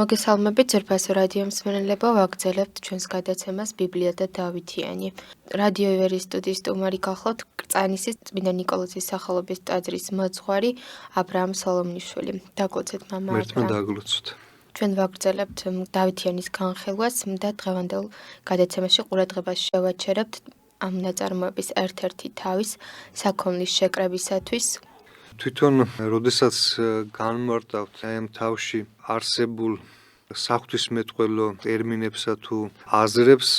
მოგესალმებით ძვირფასო რადიო მსმენელებო, ვაგრძელებთ ჩვენს გადაცემას ბიბლია და დავითიანი. რადიო ივერის სტუდიის სტუმარი გახლავთ კრწანისის წმინდა ნიკოლოზის სახელობის ტაძრის მოძღვარი აბრაამ სოლომონიშვილი. დაგლოცეთ მამა აბრაამ. დაგლოცოთ. ჩვენ ვაგრძელებთ დავითიანის განხილვას და დღევანდელ გადაცემაში ყურადღებას შევაჩერებთ ამ ნაწარმოების ერთ-ერთი თავის საქონლის შეკრებისათვის. თვითონ როდესაც განმარტავთ აი ამ თავში არსებულ საღვთისმეტყველო ტერმინებსა თუ აზრებს,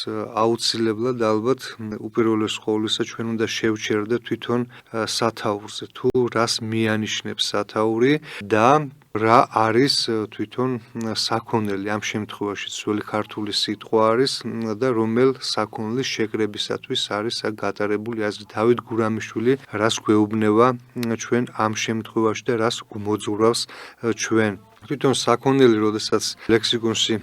აუცილებლად ალბათ უპირველეს ყოვლისა ჩვენ უნდა შევჩერდეთ თვითონ სათაურზე, თუ რას მიანიშნებს სათაური და რა არის თვითონ საქონელი. ამ შემთხვევაში ძველი ქართული სიტყვა არის და რომელ საქონლის შეკრებისათვის არის გატარებული აზრი. დავით გურამიშვილი რას გვეუბნება ჩვენ ამ შემთხვევაში და რას მოძღვრავს ჩვენ. თვითონ საქონელი, როდესაც ლექსიკონში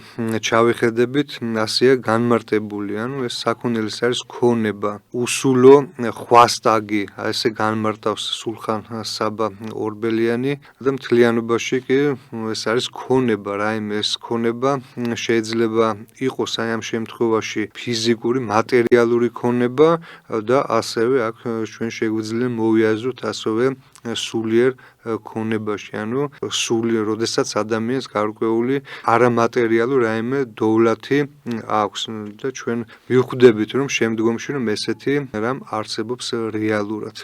ჩავიხედებით, ასეა განმარტებული, ანუ ეს საქონელის არის ქონება, უსულო ხვასტაგი, ესე განმარტავს სულხან საბა ორბელიანი და მთლიანობაში კი ეს არის ქონება, რაიმე ეს ქონება შეიძლება იყოს აი ამ შემთხვევაში ფიზიკური, მატერიალური ქონება და ასევე აქ ჩვენ შეგვიძლია მოვიაზროთ ასევე სულიერ ქონებაში, ანუ სულიერ, როდესაც ადამიანს გარკვეული არამატერიალური რაიმე დოვლათი აქვს და ჩვენ მივხვდებით, რომ შემდგომში რომ ესეთი რამ არსებობს რეალურად.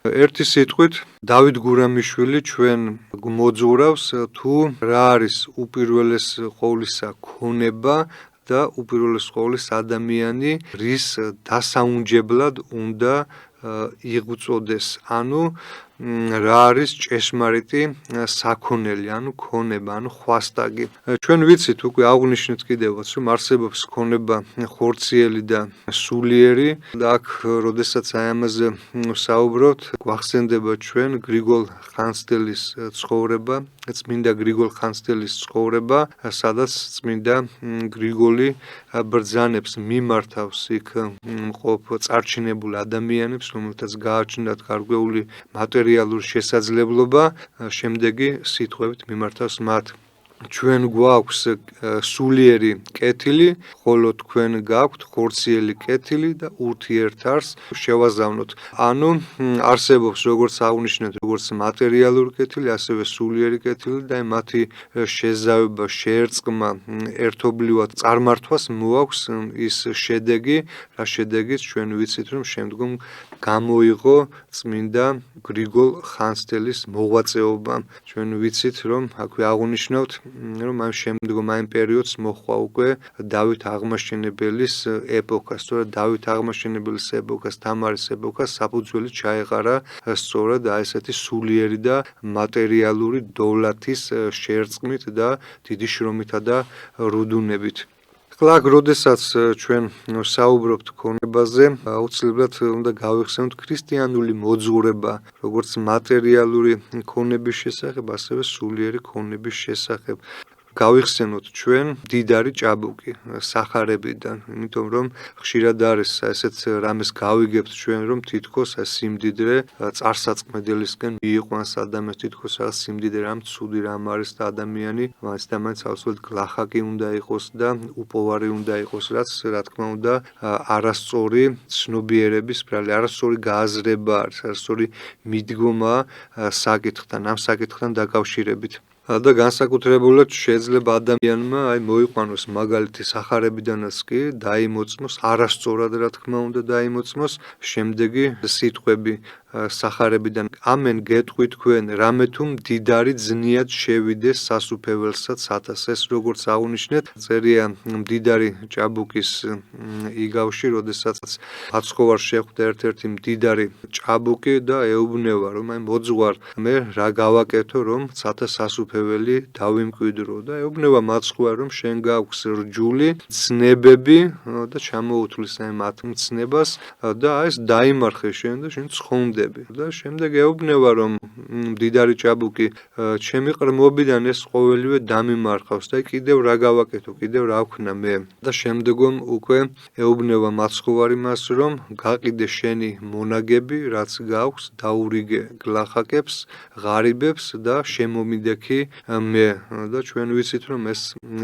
ერთი სიტყვით, დავით გურამიშვილი ჩვენ მოძღვრავს თუ რა არის უპირველეს ყოვლისა ქონება და უპირველეს ყოვლის ადამიანი რის დასაუნჯებლად უნდა იღუწოდეს, ანუ რა არის ჭეშმარიტი საქონელი, ანუ ქონება, ანუ ხვასტაგი. ჩვენ ვიცით უკვე აღვნიშნეთ კიდევაც, რომ არსებობს ქონება ხორციელი და სულიერი და აქ როდესაც აი ამაზე საუბრობთ, გვახსენდება ჩვენ გრიგოლ ხანძთელის ცხოვრება, წმინდა გრიგოლ ხანძთელის ცხოვრება, სადაც წმინდა გრიგოლი ბრძანებს, მიმართავს იქ მყოფ წარჩინებულ ადამიანებს, რომელთაც გააჩნდათ გარკვეული მატერიალური შესაძლებლობა, შემდეგი სიტყვებით მიმართავს მათ. ჩვენ გვაქვს სულიერი კეთილი, ხოლო თქვენ გაქვთ ხორციელი კეთილი და ურთიერთარს შევაზავნოთ. ანუ არსებობს როგორც აღვნიშნეთ, როგორც მატერიალური კეთილი, ასევე სულიერი კეთილი და მათი შეზავება, შეერწყმა, ერთობლივად წარმართვას მოაქვს ის შედეგი, რა შედეგიც ჩვენ ვიცით, რომ შემდგომ გამოიღო წმინდა გრიგოლ ხანძთელის მოღვაწეობა. ჩვენ ვიცით, რომ აქვე აღვნიშნავთ, რომ ამ შემდგომ ამ პერიოდს მოჰყვა უკვე დავით აღმაშენებელის ეპოქა. სწორედ დავით აღმაშენებელის ეპოქას, თამარის ეპოქას საფუძველი ჩაეყარა სწორედ ესეთი სულიერი და მატერიალური დოვლათის შერწყმით და დიდი შრომითა და რუდუნებით. აქ როდესაც ჩვენ საუბრობთ ქონებაზე, აუცილებლად უნდა გავიხსენოთ ქრისტიანული მოძღვრება, როგორც მატერიალური ქონების შესახებ, ასევე სულიერი ქონების შესახებ. გავიხსენოთ ჩვენ მდიდარი ჭაბუკი სახარებიდან, იმიტომ რომ ხშირად არის ესეც რამეს გავიგებთ ჩვენ, რომ თითქოს სიმდიდრე წარსაწმედელისკენ მიიყვანს ადამიანს, თითქოს სიმდიდრე რამ ცუდი რამ არის და ადამიანი მას და მას აუცილებლად გლახაკი უნდა იყოს და უპოვარი უნდა იყოს, რაც რა თქმა უნდა არასწორი ცნობიერების ბრალი, არასწორი გააზრება არის, არასწორი მიდგომა საკითხთან, ამ საკითხთან დაკავშირებით. და განსაკუთრებულად შეიძლება ადამიანმა მოიყვანოს მაგალითი სახარებიდანაც კი დაიმოწმოს, არასწორად რა თქმა უნდა დაიმოწმოს შემდეგი სიტყვები სახარებიდან ამენ გეტყვი თქვენ რამე თუ მდიდარი ძნიად შევიდეს სასუფეველსაც ათას. ეს როგორც აღვნიშნეთ, წერია მდიდარი ჭაბუკის იგავში, როდესაც აცხოვარ შეხვდა ერთ-ერთი მდიდარი ჭაბუკი და ეუბნება, რომ მოძღვარ, მე რა გავაკეთო, რომ სათა სასუფეველი დავიმკვიდრო და ეუბნება მაცხოვარ, რომ შენ გაქვს რჯული, ცნებები და ჩამოუთვლის მათ მცნებას და ეს დაიმარხე შენ და შენ ცხონდე ვხვდები და შემდეგ ეუბნება რომ მდიდარი ჭაბუკი ჩემი ყრმობიდან ეს ყოველივე დამიმარხავს და კიდევ რა გავაკეთო, კიდევ რა ვქნა მე და შემდეგომ უკვე ეუბნება მაცხოვარი მას რომ გაყიდე შენი მონაგები რაც გაქვს დაურიგე გლახაკებს, ღარიბებს და შემომიდექი მე და ჩვენ ვიცით რომ ეს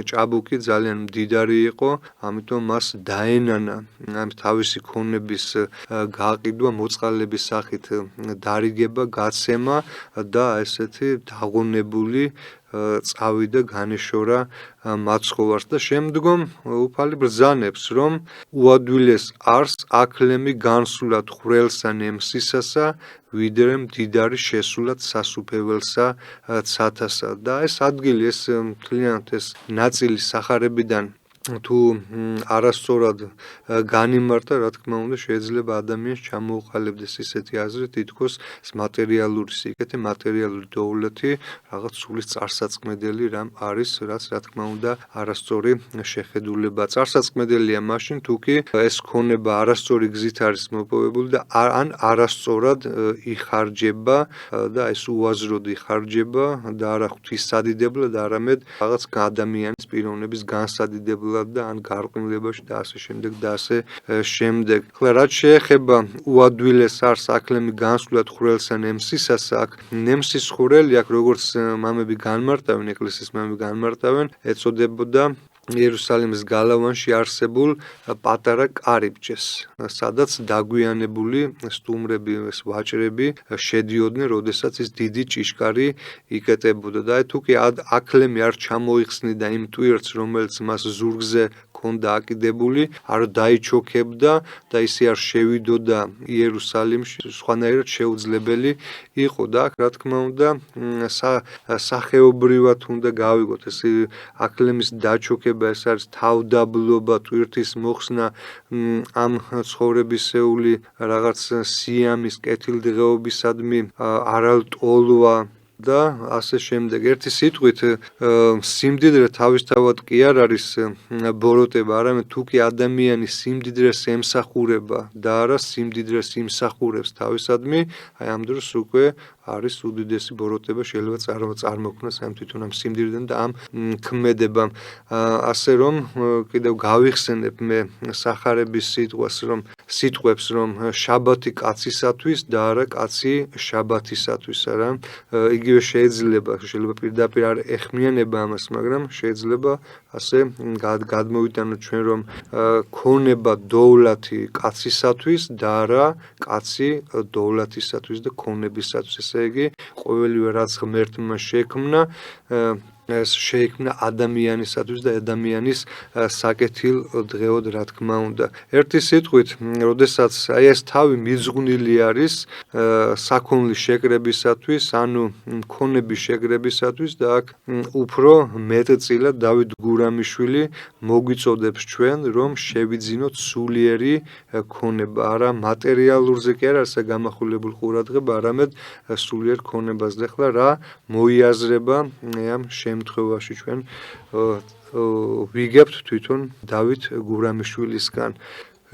ჭაბუკი ძალიან მდიდარი იყო, ამიტომ მას დაენანა ამ თავისი ქონების გაყიდვა მოწყალების სახით დარიგება, გაცემა და ესეთი დაღონებული წავიდა განეშორა მაცხოვარს და შემდგომ უფალი ბრძანებს რომ უადვილეს არს აქლემი განსულად ხვრელსა ნემსისასა ვიდრე მდიდარი შესულად სასუფეველსა ცათასა და ეს ადგილი ეს მთლიანად ეს ნაწილი სახარებიდან თუ არასწორად განიმართა, რა თქმა უნდა, შეიძლება ადამიანს ჩამოუყალიბდეს ისეთი აზრი, თითქოს მატერიალური სიკეთე, მატერიალური დოულეთი, რაღაც სულის წარსაწმედელი რამ არის, რაც რა თქმა უნდა, არასწორი შეხედულება. წარსაწმედელია მაშინ, თუ კი ეს ქონება არასწორი გზით არის მოპოვებული და ან არასწორად იხარჯება და ეს უაზროდ იხარჯება და არა ღვთისადიდებლად, არამედ რაღაც ადამიანის პიროვნების განსადიდებლად და ან გარყვნილებაში და ასე შემდეგ და ასე შემდეგ. ახლა რაც შეეხება უადვილეს არს აქლემი განსულად ხვრელსა ნემსისას, აქ ნემსის ხვრელი აქ როგორც მამები განმარტავენ, ეკლესიის მამები განმარტავენ, ეწოდებოდა იერუსალიმის გალავანში არსებულ პატარა კარიბჭეს, სადაც დაგვიანებული სტუმრები, ვაჭრები შედიოდნენ, როდესაც ის დიდი ჭიშკარი იკეტებოდა და თუ კი აქლემი არ ჩამოიხსნიდა იმ ტვირთს, რომელიც მას ზურგზე ჰქონდა აკიდებული, არ დაიჩოქებდა და ისე არ შევიდოდა იერუსალიმში, სხვანაირად შეუძლებელი იყო და აქ რა თქმა უნდა სახეობრივად უნდა გავიგოთ ეს აქლემის დაჩოქება, ეს არის თავდაბლობა, ტვირთის მოხსნა ამ ცხოვრებისეული რაღაც სიამის კეთილდღეობისადმი არალტოლვა და ასე შემდეგ. ერთი სიტყვით სიმდიდრე თავისთავად კი არ არის ბოროტება, არამედ თუ კი ადამიანი სიმდიდრეს ემსახურება და არა სიმდიდრეს იმსახურებს თავისადმი, აი ამ დროს უკვე არის უდიდესი ბოროტება შეიძლება წარმოქმნას ამ თვითონ ამ სიმდიდრედან და ამ ქმედებამ. ასე რომ კიდევ გავიხსენებ მე სახარების სიტყვებს რომ შაბათი კაცისათვის და არა კაცი შაბათისათვის, არა იგივე შეიძლება პირდაპირ არ ეხმიანება ამას, მაგრამ შეიძლება ასე გადმოვიტანოთ ჩვენ რომ ქონება დოვლათი კაცისათვის და არა კაცი დოვლათისათვის და ქონებისათვის. ესე იგი ყოველივე რაც ღმერთმა შექმნა ეს შეიქმნა ადამიანისათვის და ადამიანის საკეთილდღეოდ რა თქმა უნდა. ერთი სიტყვით, როდესაც აი ეს თავი მიძღვნილი არის საქონლის შეკრებისათვის, ანუ მქონების შეკრებისათვის და აქ უფრო მეტწილად დავით გურამიშვილი მოგვიწოდებს ჩვენ, რომ შევიძინოთ სულიერი ქონება, არა მატერიალურზე კი არ არის გამახვილებული ყურადღება, არამედ სულიერ ქონებას. და ახლა რა მოიაზრება ამ შემთხვევაში ჩვენ ვიგებთ თვითონ დავით გურამიშვილისგან.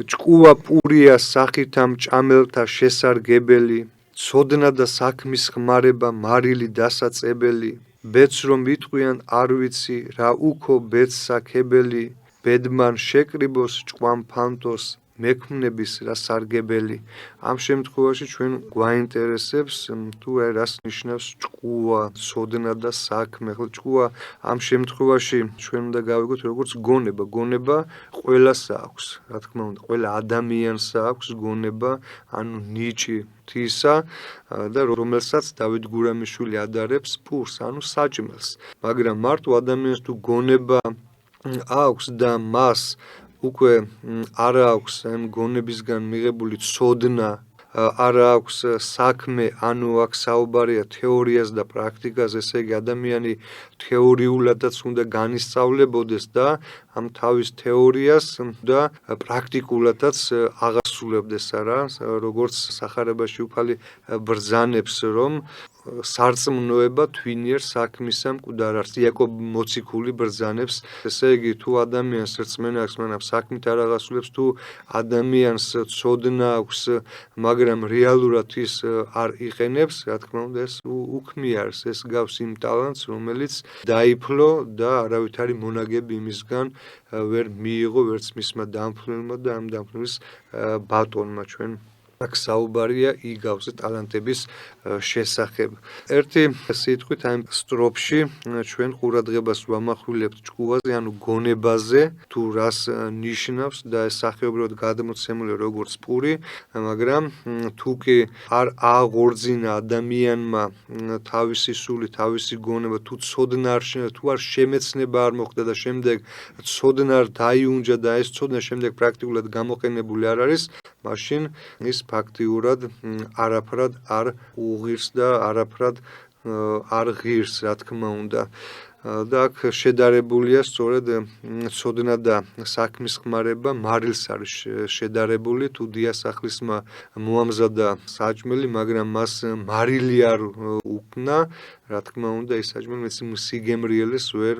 ჭკუა პურია სახითა მჭამელთა შესარგებელი, ცოდნა და საქმის ხმარება მარილი დასაწებელი, ბედს რომ იტყვიან არ ვიცი რა უქო ბედს საქებელი, ბედმან შეკრიბოს ჭკვამ ფანტოს მექმნების რა სარგებელი. ამ შემთხვევაში ჩვენ გვაინტერესებს თუ რას ნიშნავს ჭკუა, ცოდნა და საქმე. ხო ჭკუა ამ შემთხვევაში ჩვენ უნდა გავიგოთ როგორც გონება. გონება ყველას აქვს, რა თქმა უნდა, ყველა ადამიანს აქვს გონება, ანუ ნიჭი ღვთისა და რომელსაც დავით გურამიშვილი ადარებს პურს, ანუ საჭმელს. მაგრამ მარტო ადამიანს თუ გონება აქვს და მას უკვე არ აქვს ამ გონებისგან მიღებული ცოდნა, არ აქვს საქმე, ანუ აქ საუბარია თეორიას და პრაქტიკას, ესე იგი ადამიანი თეორიულადაც უნდა განისწავლებოდეს და ამ თავის თეორიას და პრაქტიკულადაც აღასრულებდეს. ასრულებდეს არა, როგორც სახარებაში უფალი ბრძანებს, რომ სარწმუნოება თვინიერ საქმისა მკვდარ არს. იაკობ მოციქული ბრძანებს, ესე იგი თუ ადამიანს რწმენა აქვს, მაგრამ საქმით არ აღასრულებს, თუ ადამიანს ცოდნა აქვს, მაგრამ რეალურად ის არ იყენებს, რა თქმა უნდა, ეს უქმი არის, ეს გავს იმ ტალანტს, რომელიც დაიფლო და არავითარი მონაგები იმისგან ვერ მიიღო, ვერც მისმა დამფლელმა და ამ დამფლელის ბატონმა ჩვენ აქ საუბარია იგავს ტალანტების შესახებ. ერთი სიტყვით ამ სტროფში ჩვენ ყურადღებას ვამახვილებთ ჭკუაზე, ანუ გონებაზე, თუ რას ნიშნავს და ეს სახეობრივად გადმოცემული როგორც პური, მაგრამ თუ კი არ აღორძინა ადამიანმა თავისი სული, თავისი გონება, თუ ცოდნა არ თუ არ შემეცნება არ მოხდა და შემდეგ ცოდნა არ დაიუნჯა და ეს ცოდნა შემდეგ პრაქტიკულად გამოყენებული არ არის, მაშინ ის ფაქტიურად არაფრად არ უღირს და არაფრად არ ღირს, რა თქმა უნდა. და აქ შედარებულია სწორედ ცოდნა და საქმის ხმარება მარილს არის შედარებული, თუ დიასახლისმა მოამზადა საჭმელი, მაგრამ მას მარილი არ უკნა, რა თქმა უნდა, ის საჭმელი სიგემრიელეს ვერ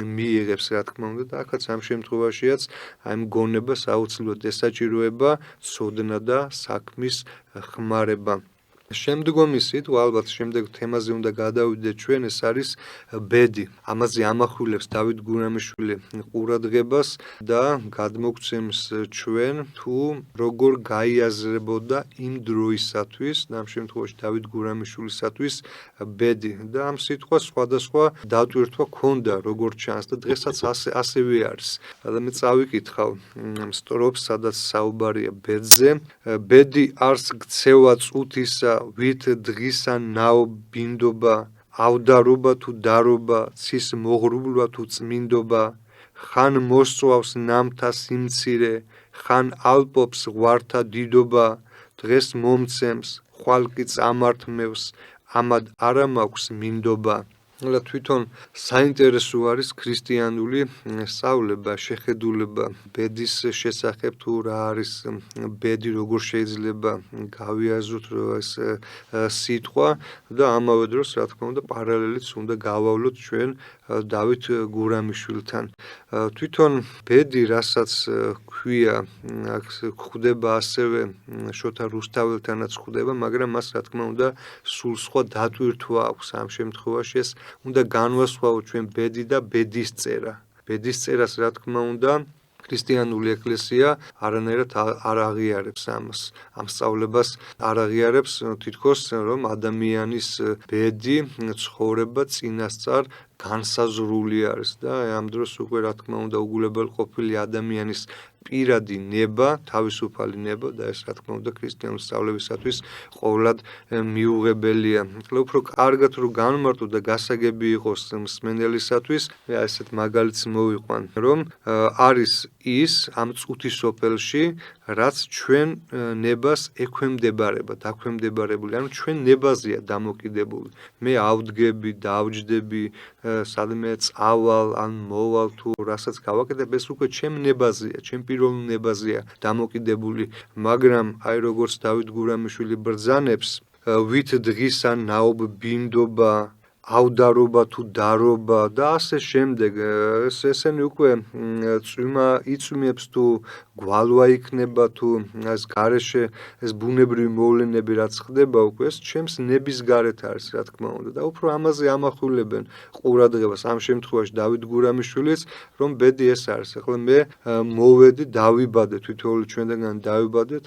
მიიღებს, რა თქმა უნდა, და აქაც ამ შემთხვევაშიაც აი მგონებას აუცილებლად ესაჭიროება ცოდნა და საქმის ხმარება. შემდგომი სიტყვა, ალბათ შემდეგ თემაზე უნდა გადავიდეთ ჩვენ, ეს არის ბედი. ამაზე ამახვილებს დავით გურამიშვილი ყურადღებას და გადმოგცემს ჩვენ თუ როგორ გაიაზრებოდა იმ დროისათვის, და ამ შემთხვევაში დავით გურამიშვილისათვის ბედი. და ამ სიტყვას სხვადასხვა დატვირთვა ჰქონდა, როგორც ჩანს და დღესაც ასევე არის. და მე წავიკითხავ სტროფს, სადაც საუბარია ბედზე. ბედი არს გცევა წუთისა ვით დღისა ნაობინდობა, ავდარობა თუ დარობა, ცის მოღრუბლვა თუ წმინდობა, ხან მოსწვავს ნამთა სიმცირე, ხან ალპობს ღვართა დიდობა, დღეს მომცემს, ხვალ კი წამართმევს, ამად არა მაქვს მინდობა. და თვითონ საინტერესო არის ქრისტიანული სწავლება, შეხედულება ბედის შესახებ, თუ რა არის ბედი, როგორ შეიძლება გავიაზროთ ეს სიტყვა და ამავე დროს, რა თქმა უნდა, პარალელიც უნდა გავავლოთ ჩვენ დავით გურამიშვილთან. თვითონ ბედი, რასაც ქვია, გვხვდება ასევე შოთა რუსთაველთანაც გვხვდება, მაგრამ მას, რა თქმა უნდა, სულ სხვა დატვირთვა აქვს ამ შემთხვევაში. ეს უნდა განვასხვაოთ ჩვენ ბედი და ბედისწერა. ბედისწერას, რა თქმა უნდა, ქრისტიანული ეკლესია არანაირად არ აღიარებს ამას. ამ სწავლებას არ აღიარებს, თითქოს რომ ადამიანის ბედი, ცხოვრება წინასწარ განსაზღვრული არის და ამ დროს უკვე, რა თქმა უნდა, უგულებელყოფილი ადამიანის პირადი ნება, თავისუფალი ნება და ეს, რა თქმა უნდა, ქრისტიანული სწავლებისათვის ყოვლად მიუღებელია. უფრო კარგად რომ განმარტო და გასაგები იყოს მსმენელისათვის, მე ასეთ მაგალითს მოვიყვან, რომ არის ის ამ წუთის სოფელში, რაც ჩვენ ნებას ექვემდებარება, დაქვემდებარებული, ანუ ჩვენ ნებაზეა დამოკიდებული. მე ავდგები, დავჯდები, სადმე წავალ ან მოვალ თუ რასაც გავაკეთებ, ეს უკვე ჩემ ნებაზეა, ჩემ პირველ ნებაზეა დამოკიდებული, მაგრამ აი როგორც დავით გურამიშვილი ბრძანებს, ვით დღისა ნაობბინდობა, ავდარობა თუ დარობა და ასე შემდეგ, ესენი უკვე იწვიმებს თუ გვალვა იქნება თუ ეს გარეშე ეს ბუნებრივი მოვლენები რაც ხდება, უკვე ეს ჩემს ნების გარეთ არის, რა თქმა უნდა, და უფრო ამაზე ამახვილებენ ყურადღებას ამ შემთხვევაში დავით გურამიშვილიც, რომ ბედი ეს არის. ახლა მე მოვედი, დავიბადე, თითოეული ჩვენგან დავიბადეთ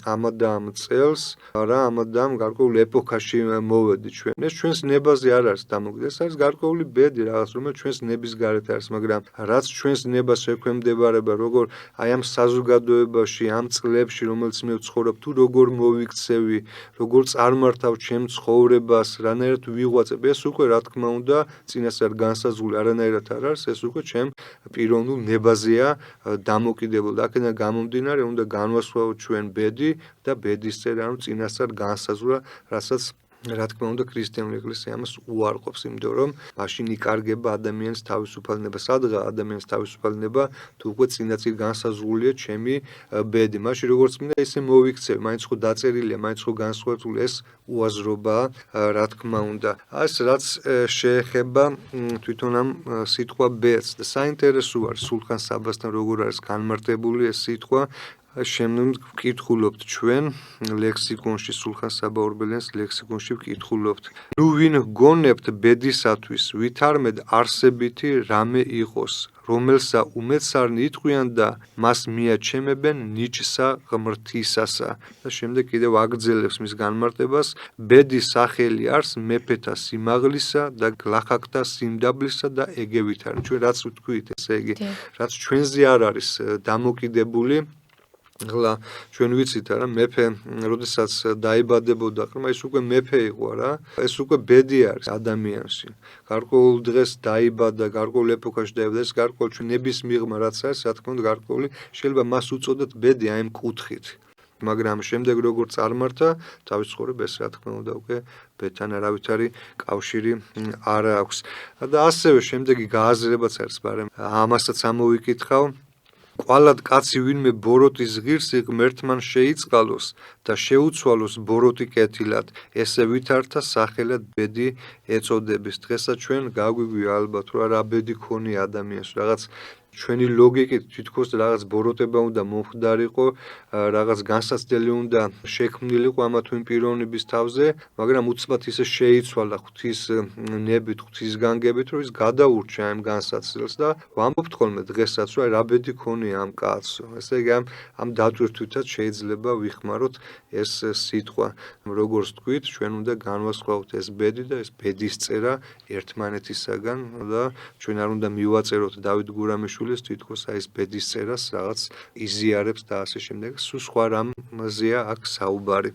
ამად და ამ წელს, რა ამად და ამ გარკვეულ ეპოქაში მოვედი ჩვენ. ეს ჩვენს ნებაზე არ არის დამოკიდებული, ეს არის გარკვეული ბედი რაღაც, რომელიც ჩვენს ნების გარეთ არის, მაგრამ რაც ჩვენს ნებას ექვემდებარება, როგორ აი ამ საზოგადოებაში, ამ წლებში, რომელიც მე ვცხოვრობ, თუ როგორ მოვიქცევი, როგორ წარმართავ ჩემ ცხოვრებას, რანაირად ვიღვაწებ, ეს უკვე, რა თქმა უნდა, წინასწარ განსაზღვრული არანაირად არ არის, ეს უკვე ჩემ პიროვნულ ნებაზეა დამოკიდებული. აქედან გამომდინარე, უნდა განვასხვაოთ ჩვენ ბედი და ბედისწერა, ანუ წინასწარ განსაზღვრა, რასაც რა თქმა უნდა, ქრისტიანული ეკლესია ამას უარყოფს, იმიტომ რომ მაშინ იკარგება ადამიანის თავისუფალება. სადღა ადამიანის თავისუფალება თუ უკვე წინაწინ განსაზღვრულია ჩემი ბედი. მაშინ როგორც მინდა ისე მოვიქცევ, მაინც ხო დაწერილია, მაინც ხო განსხვავებული ეს უაზრობაა, რა თქმა უნდა. ეს რაც შეეხება თვითონ ამ სიტყვა ბედს და საინტერესო არის სულხან საბასთან როგორ არის განმარტებული ეს სიტყვა. შემდგომ ვკითხულობთ ჩვენ ლექსიკონში სულხან საბა ორბელიანის ლექსიკონში ვკითხულობთ. ნუ ვინ გონებთ ბედისათვის, ვითარმედ არსებითი რამე იყოს, რომელსა უმეცარნი იტყვიან და მას მიაჩემებენ ნიჭსა ღმრთისასა. და შემდეგ კიდევ აგრძელებს მის განმარტებას, ბედი სახელი არის მეფეთა სიმაღლისა და გლახაკთა სიმდაბლისა და ეგევით არის. ჩვენ რაც ვთქვით, ესე იგი, რაც ჩვენზე არ არის დამოკიდებული. ახლა ჩვენ ვიცით რა მეფე როდესაც დაიბადებოდა ყრმა ის უკვე მეფე იყო რა ეს უკვე ბედი არის ადამიანში გარკვეულ დღეს დაიბადა გარკვეულ ეპოქაში დაიბადა ეს გარკვეულ ჩვენ ნების მიღმა რაც არის რა თქმა უნდა გარკვეული შეიძლება მას უწოდოთ ბედი აი ამ კუთხით მაგრამ შემდეგ როგორ წარმართა თავის ცხოვრებას რა თქმა უნდა უკვე ბედთან არავითარი კავშირი არ აქვს და ასევე შემდეგი გააზრებაც არის მაგრამ ამასაც ამოვიკითხავ კვალად კაცი ვინმე ბოროტის ღირს ღმერთმან შეიწყალოს და შეუცვალოს ბოროტი კეთილად ესე ვითართა სახელად ბედი ეწოდების დღესაც ჩვენ გაგვიგვია ალბათ რა რა ბედი ქონია ადამიანს რაღაც ჩვენი ლოგიკით თითქოს რაღაც ბოროტება უნდა მომხდარიყო რაღაც განსაცდელი უნდა შექმნილიყო ამა თუ იმ პიროვნების თავზე მაგრამ უცბად ისე შეიცვალა ღვთის ნებით ღვთის განგებით რომ ის გადაურჩა ამ განსაცდელს და ვამბობთ ხოლმე დღესაც რა რა ბედი ქონია ამ კაცს ესე იგი ამ დატვირთვითაც შეიძლება ვიხმაროთ ეს სიტყვა როგორც თქვით ჩვენ უნდა განვასხვაოთ ეს ბედი და ეს ბედის წერა ერთმანეთისაგან და ჩვენ არ უნდა მივაწეროთ დავით გურამიშვილის თითქოს აი ეს ბედის წერას რაღაც იზიარებს და ასე შემდეგ სულ სხვა რამზეა აქ საუბარი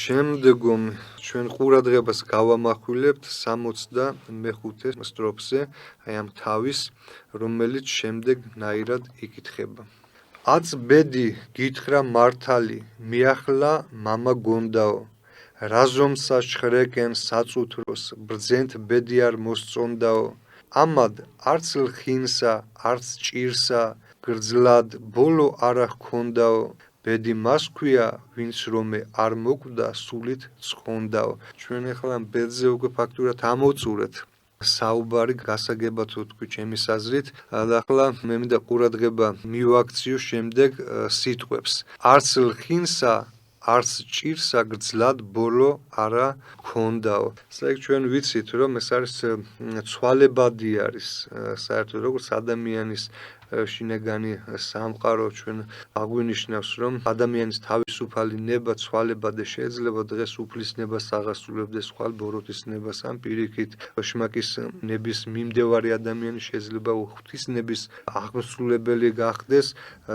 შემდგომ ჩვენ ყურადღებას გავამახვილებთ 65 სტროფზე აი ამ თავის რომელიც შემდეგნაირად იკითხება აც ბედი გითხრა მართალი მიახლა მამა გონდაო რაზომსა შხრეკენ საწუთროს ბრძენთ ბედი არ მოსწონდაო ამად არც ლხინსა არც ჭირსა გრძლად ბოლო არა ჰქონდაო ბედი მას ქვია ვინც რომე არ მოკვდა სულით ცხონდაო ჩვენ ახლა ბედზე უკვე ფაქტურად ამოვწურეთ საუბარი გასაგებად თქვი ჩემი აზრით და ახლა მე მინდა ყურადღება მივაქციო შემდეგ სიტყვებს არც ლხინსა არც ჭირსა გრძლად ბოლო არა ქონდაო. საერთოდ ჩვენ ვიცით რომ ეს არის ცვალებადი არის საერთოდ როგორც ადამიანის შინაგანი სამყარო ჩვენ აღვინიშნავს რომ ადამიანის თავისუფალი ნება ცვალებადი შეიძლება დღეს უფლის ნებას აღასრულებდეს ხვალ ბოროტის ნებას ამ პირიქით შმაკის ნების მიმდევარი ადამიანი შეიძლება ღვთის ნების აღმსრულებელი გახდეს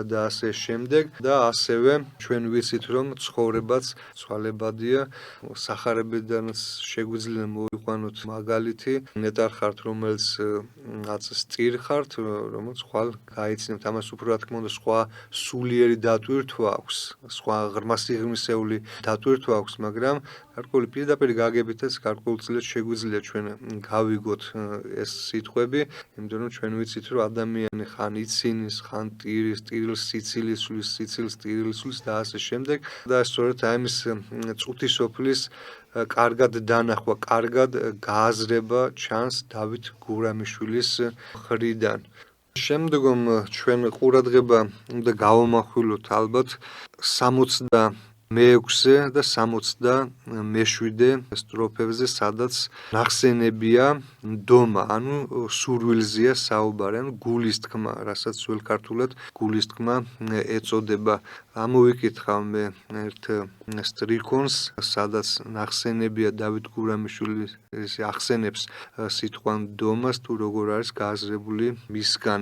და ასე შემდეგ და ასევე ჩვენ ვიცით რომ ცხოვრებაც ცვალებადია სახარებიდანაც შეგვიძლია მოვიყვანოთ მაგალითი ნეტარ ხართ რომელიც წիր ხართ რომელიც ხვალ გაიცნებთ ამას უფრო რა თქმა უნდა სხვა სულიერი დატვირთვა აქვს სხვა ღრმა სიღრმისეული დატვირთვა აქვს მაგრამ გარკვეული პირდაპირ გაგებითაც გარკვეულ წილად შეგვიძლია ჩვენ გავიგოთ ეს სიტყვები იმიტომ რომ ჩვენ ვიცით რომ ადამიანი ხან იცინის ხან ტირის ტირილს სიცილის სulis სიცილს ტირილს სulis და ასე შემდეგ და სწორედ ამის წუთი სოფლის კარგად დანახვა კარგად გააზრება ჩანს დავით გურამიშვილის მხრიდან შემდგომ ჩვენ ყურადღება უნდა გავამახვილოთ ალბათ 66-ე და 67-ე სტროფებზე, სადაც ნახსენებია დომა, ანუ სურვილზეა საუბარი, ანუ გულის თქმა, რასაც ძველ ქართულად გულის თქმა ეწოდება. ამოვიკითხავ მე ერთ სტრიქონს, სადაც ნახსენებია დავით გურამიშვილი ახსენებს სიტყვან დომას თუ როგორ არის გააზრებული მისგან.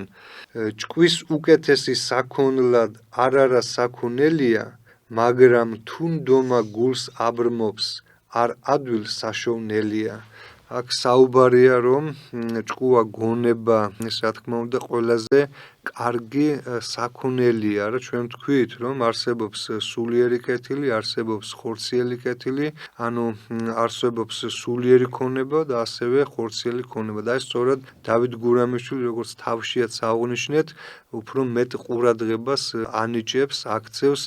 ჭკვის უკეთესი საქონლად არ არა საქონელია, მაგრამ თუ დომა გულს აბრმობს, არ ადვილ საშოვნელია. აქ საუბარია რომ ჭკუა გონება ეს რა თქმა უნდა ყველაზე კარგი საქონელია რა ჩვენ ვთქვით რომ არსებობს სულიერი კეთილი, არსებობს ხორციელი კეთილი, ანუ არსებობს სულიერი ქონება და ასევე ხორციელი ქონება და ეს სწორად დავით გურამიშვილი როგორც თავშიაც აღნიშნეთ, უფრო მეტ ყურადღებას ანიჭებს, აქცევს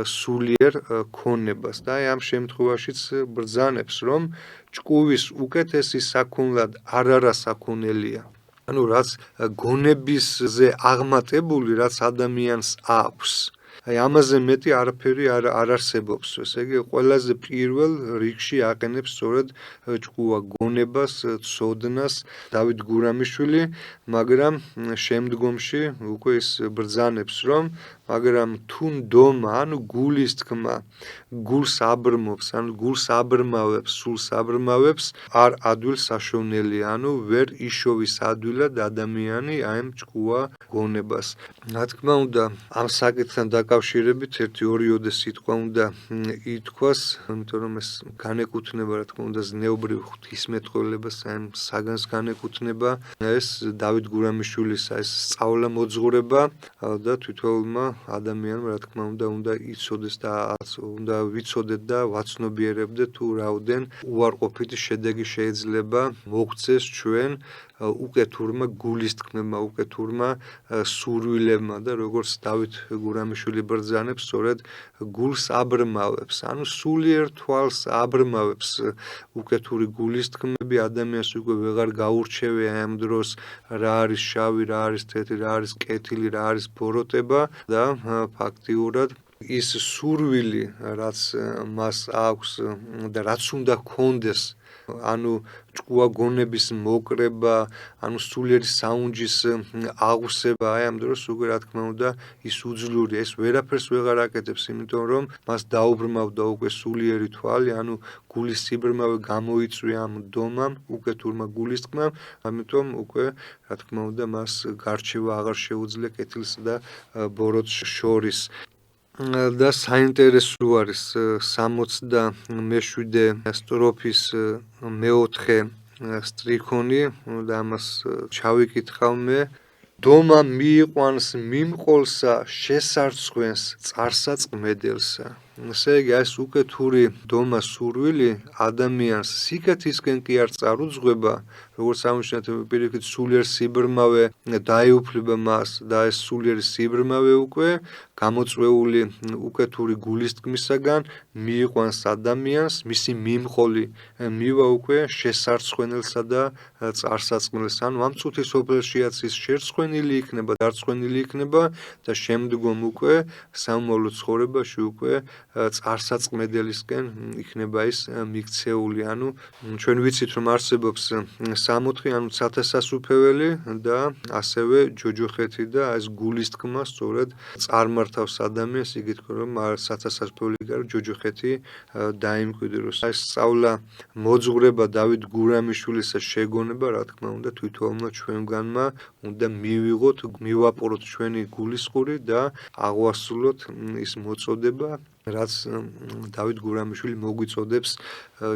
სულიერ ქონებას და ამ შემთხვევაშიც ბრძანებს რომ ჭკუვის უკეთესი საქონლად არ არა საქონელია. ანუ რაც გონებისზე აღმატებული, რაც ადამიანს აქვს. აი ამაზე მეტი არაფერი არ არსებობს. ესე იგი ყველაზე პირველ რიგში აყენებს სწორედ ჭკუა გონებას, ცოდნას დავით გურამიშვილი, მაგრამ შემდგომში უკვე ის ბრძანებს რომ მაგრამ თუ ნდომა, ანუ გულის თქმა, გულს აბრმობს, ანუ გულს აბრმავებს, სულს აბრმავებს, არ ადვილ საშოვნელია, ანუ ვერ იშოვის ადვილად ადამიანი ამ ჭკუა გონებას. რა თქმა უნდა, ამ საკითხთან დაკავშირებით ერთი-ორი სიტყვა უნდა ითქვას, იმიტომ რომ ეს განეკუთვნება, რა თქმა უნდა, ზნეობრივ ღვთისმეტყველებას, ამ საგანს განეკუთვნება, ეს დავით გურამიშვილის ეს სწავლა მოძღვრება და თვითონმა ადამიანმა რა თქმა უნდა იცოდეს და უნდა ვიცოდეთ და ვაცნობიერებდეთ თუ რაოდენ უარყოფითი შედეგი შეიძლება მოგვცეს ჩვენ უკეთურმა გულის თქმებმა, უკეთურმა სურვილებმა და როგორც დავით გურამიშვილი ბრძანებს, სწორედ გულს აბრმავებს, ანუ სულიერ თვალს აბრმავებს უკეთური გულის თქმები, ადამიანს უკვე ვეღარ გაურჩევია ამ დროს რა არის შავი, რა არის თეთრი, რა არის კეთილი, რა არის ბოროტება და ფაქტიურად ის სურვილი, რაც მას აქვს და რაც უნდა გქონდეს, ანუ ჭკუა გონების მოკრება, ანუ სულიერი საუნჯის აღუსება, აი ამ დროს უკვე რა თქმა უნდა ის უძლურია, ეს ვერაფერს ვეღარ აკეთებს, იმიტომ რომ მას დაუბრმავდა უკვე სულიერი თვალი, ანუ გულის სიბრმავე გამოიწვია ამ დომამ, უკეთურმა გულის თქმამ, ამიტომ უკვე რა თქმა უნდა მას გარჩევა აღარ შეუძლია კეთილსა და ბოროტს შორის. და საინტერესო არის 67 სტროფის მეოთხე სტრიქონი და ამას ჩავიკითხავ მე. დომა მიიყვანს მიმყოლსა შესარცხვენს წარსაწყმედელსა. ესე იგი ეს უკეთური დომა სურვილი ადამიანს სიკეთისკენ კი არ წარუძღვება, როგორც ამუშნეთ პირიქით სულიერ სიბრმავე დაეუფლება მას და ეს სულიერი სიბრმავე უკვე გამოწვეული უკეთური გულის თქმისაგან მიიყვანს ადამიანს, მისი მიმყოლი მივა უკვე შესარცხვენელსა და წარსაწყმელს, ანუ ამ წუთის სოფელშიაც ის შერცხვენილი იქნება, დარცხვენილი იქნება და შემდგომ უკვე სამომავლო ცხოვრებაში უკვე წარსაწყმედელისკენ იქნება ის მიქცეული, ანუ ჩვენ ვიცით რომ არსებობს 64, ანუ ცათასასუფეველი და ასევე ჯოჯოხეთი და ეს გულის თქმა სწორედ წარმართავს ადამიანს, იგივე რომ ცათასასუფეველი გარო ჯოჯოხეთი დაიმკვიდროს. ეს სწავლა მოძღვრება დავით გურამიშვილის შეგონება, რა თქმა უნდა, თვითონმა ჩვენგანმა უნდა მივიღოთ, მივაპყროთ ჩვენი გულისხმური და აღვასრულოთ ის მოწოდება, რაც დავით გურამიშვილი მოგვიწოდებს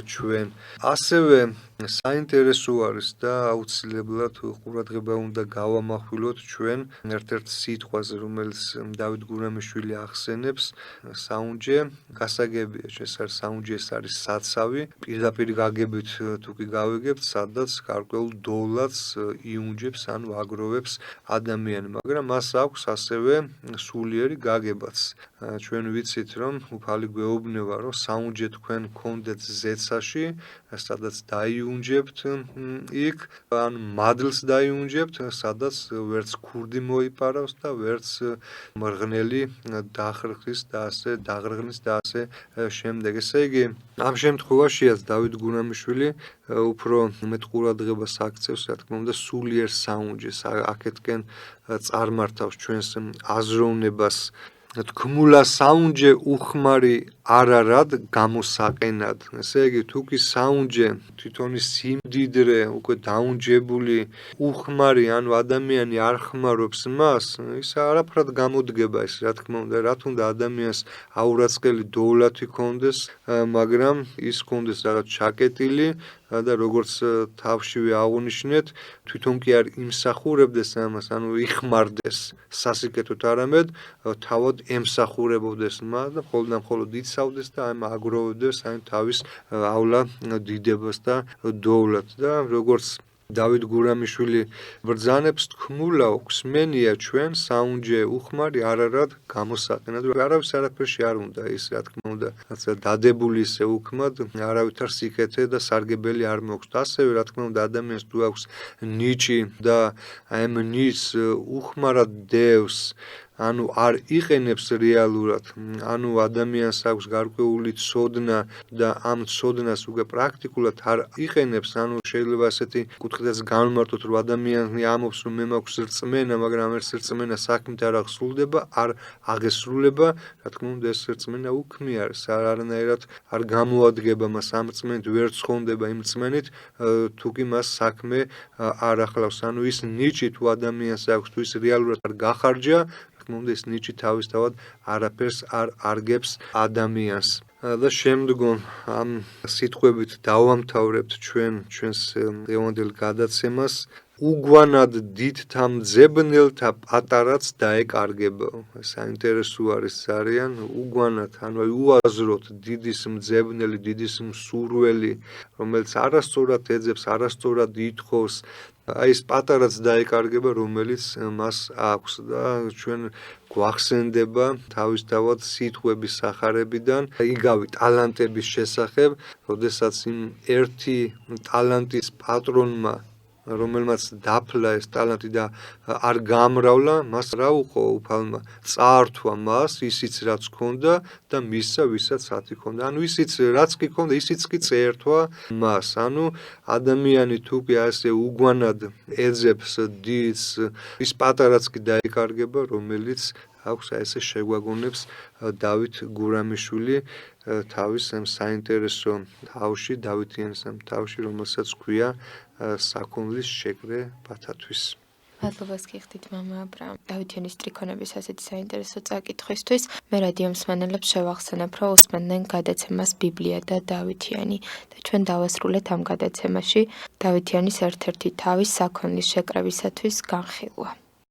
ჩვენ. ასევე საინტერესო არის და აუცილებლად ყურადღება უნდა გავამახვილოთ ჩვენ ერთ-ერთ სიტყვაზე, რომელიც დავით გურამიშვილი ახსენებს, საუნჯე გასაგებია, ეს არის საუნჯე, ეს არის საცავი, პირდაპირ გაგებით თუ კი გავიგებთ, სადაც გარკვეულ დოვლათს იუნჯებს, ანუ აგროვებს ადამიანი, მაგრამ მას აქვს ასევე სულიერი გაგებაც. ჩვენ ვიცით რომ უფალი გვეუბნება რომ საუნჯე თქვენ გქონდეთ ზეცაში, სადაც დაიუნჯებთ იქ, ან მადლს დაიუნჯებთ, სადაც ვერც ქურდი მოიპარავს და ვერც მრღნელი დახრხის და ასე დაღრღნის და ასე შემდეგ. ესე იგი, ამ შემთხვევაშიაც დავით გურამიშვილი უფრო მეტ ყურადღებას აქცევს, რა თქმა უნდა, სულიერ საუნჯეს, აქეთკენ წარმართავს ჩვენს აზროვნებას. თქმულა საუნჯე უხმარი არარად გამოსაყენად. ესე იგი, თუ კი საუნჯე თვითონ ის სიმდიდრე უკვე დაუნჯებული უხმარი, ანუ ადამიანი არ ხმარობს მას, ის არაფრად გამოდგება ეს, რა თქმა უნდა, რა თუნდა ადამიანს აურაცხელი დოვლათი ჰქონდეს, მაგრამ ის ჰქონდეს რაღაც ჩაკეტილი, და როგორც თავშივე აღუნიშნეთ, თვითონ კი არ იმსახურებდეს ამას, ანუ იხმარდეს სასიკეთოდ, არამედ თავად ემსახურებოდეს მას და მხოლოდ იცავდეს და აგროვებდეს თავის ავლა დიდებას და დოვლად და როგორც დავით გურამიშვილი ბრძანებს, თქმულა უხსმენია ჩვენ საუნჯე უხმარი არარად გამოსაყენად. არავის არაფერში არ უნდა ის, რა თქმა უნდა, დადებული ისე უქმად, არავითარ სიკეთე და სარგებელი არ მოაქვს. ასევე, რა თქმა უნდა, ადამიანს თუ აქვს ნიჭი და ამ ნიჭს უხმარად დევს, ანუ არ იყენებს რეალურად, ანუ ადამიანს აქვს გარკვეული ცოდნა და ამ ცოდნას უკვე პრაქტიკულად არ იყენებს, ანუ შეიძლება ასეთი კუთხითაც განვმარტოთ, რომ ადამიანი ამობს, რომ მე მაქვს რწმენა, მაგრამ ეს რწმენა საქმით არ აღსრულდება, არ აღესრულება, რა თქმა უნდა, ეს რწმენა უქმი არის, არანაირად არ გამოადგება მას ამ რწმენით, ვერ ცხონდება იმ რწმენით, თუ კი მას საქმე არ ახლავს, ანუ ის ნიჭი თუ ადამიანს აქვს, თუ ის რეალურად არ გახარჯა, ეს ნიჭი თავისთავად არაფერს არ არგებს ადამიანს. და შემდგომ ამ სიტყვებით დავამთავრებთ ჩვენს დღევანდელ გადაცემას. უგვანად დიდთა მძებნელთა პატარაც დაეკარგება. საინტერესო არის ძალიან, უგვანად, ანუ უაზროდ დიდის მძებნელი, დიდის მსურველი, რომელიც არასწორად ეძებს, არასწორად ითხოვს, ეს პატარაც დაეკარგება, რომელიც მას აქვს და ჩვენ გვახსენდება თავისთავად სიტყვების სახარებიდან იგავი ტალანტების შესახებ, როდესაც იმ ერთი ტალანტის პატრონმა, რომელმაც დაფლა ეს ტალანტი და არ გამრავლა, მას რა უყო უფალმა? წაართვა მას ისიც რაც ჰქონდა და მისცა ვისაც ათი ჰქონდა. ანუ ისიც რაც კი ჰქონდა, ისიც კი წეერთვა მას. ანუ ადამიანი თუ კი ასე უგვანად ეძებს დიდს, ის პატარაც კი დაეკარგება, რომელიც აქვს ესე შეგვაგონებს დავით გურამიშვილი თავის ამ საინტერესო თავში, დავითიანის ამ თავში, რომელსაც ქვია საქონლის შეკრე ბათათვის. მადლობას გიხდით მამა აბრაამ დავითიანის ტრიქონების ასეთი საინტერესო წაკითხვისთვის. მე რადიო მსმენელებს შევახსენებ, რომ უსმენდნენ გადაცემას ბიბლია და დავითიანი და ჩვენ დავასრულეთ ამ გადაცემაში დავითიანის ერთ-ერთი თავის საქონლის შეკრებისათვის განხილვა.